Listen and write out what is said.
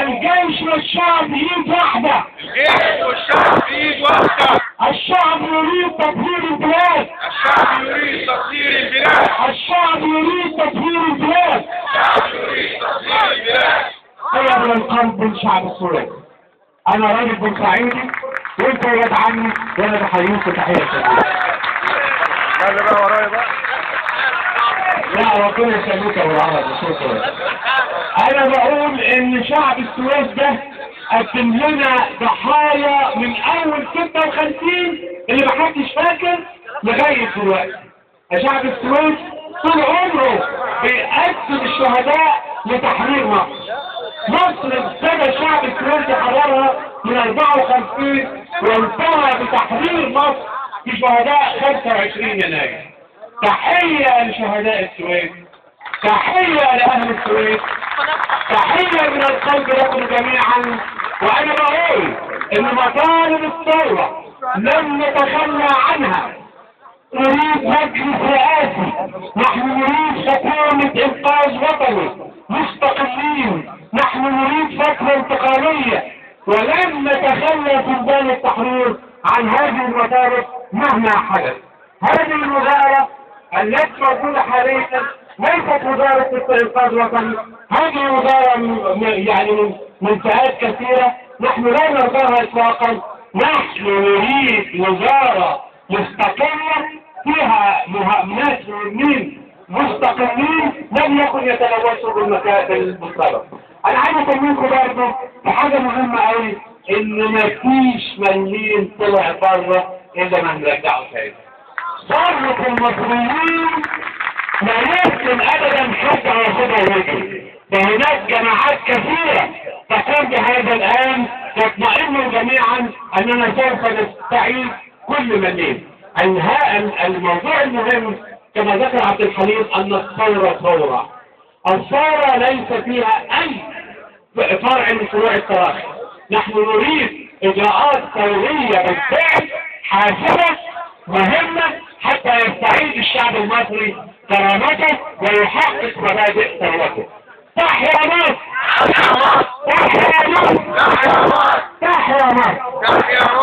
الجيش والشعب ايد واحدة. الجيش والشعب في ايد واحدة. الشعب يريد تطهير البلاد. الشعب يريد تطهير البلاد. الشعب يريد تطهير البلاد. الشعب يريد تطهير البلاد. هيا من القلب من شعب السويس. انا راجل بورسعيدي وانت ولاد عمي وانا بحييكم تحية شديدة. هذا بقى ورايا بقى. لا ربنا يسلمك يا ابو العربي، شكرا. انا بقول ان شعب السويس ده قدم لنا ضحايا من اول 56 اللي محدش فاكر لغايه دلوقتي. شعب السويس طول عمره بيقدم الشهداء لتحرير مصر. مصر ابتدى شعب السويس يحررها من 54 وانتهى بتحرير مصر في شهداء 25 يناير. تحية لشهداء السويس، تحية لأهل السويس، تحية من القلب لكم جميعا. وأنا بقول إن مطالب الثورة لن نتخلى عنها. نريد مجلس رئاسي، نحن نريد حكومة إنقاذ وطني مستقلين، نحن نريد فترة انتقالية، ولن نتخلى في ميدان التحرير عن هذه المطالب مهما حدث. هذه المظاهرة التي موجودة حاليا ليست مظاهرة إنقاذ وطني، هذه مظاهرة يعني من فئات كثيرة، نحن لا نرضاها إطلاقا. نحن نريد وزارة مستقلة فيها ناس مهمين مستقلين لم يكن يتلوثوا بالمطلب. انا عايز اطمنكم برضه بحاجه مهمه قوي، ان مفيش مليم طلع بره الا ما نرجعه تاني. ثروة المصريين لا يمكن ابدا حد ياخدها وجهي. فهناك جماعات كثيره تقوم بهذا الان، يطمئنوا جميعا اننا سوف نستعيد كل مليم. الموضوع المهم كما ذكر عبد الحليم ان الثورة ثورة. الثورة ليس فيها اي فرع من فروع التراخي. نحن نريد اجراءات ثورية بالفعل حاسمة مهمة حتى يستعيد الشعب المصري كرامته ويحقق مبادئ ثروته. تحيا مصر! تحيا مصر! تحيا مصر! تحيا مصر!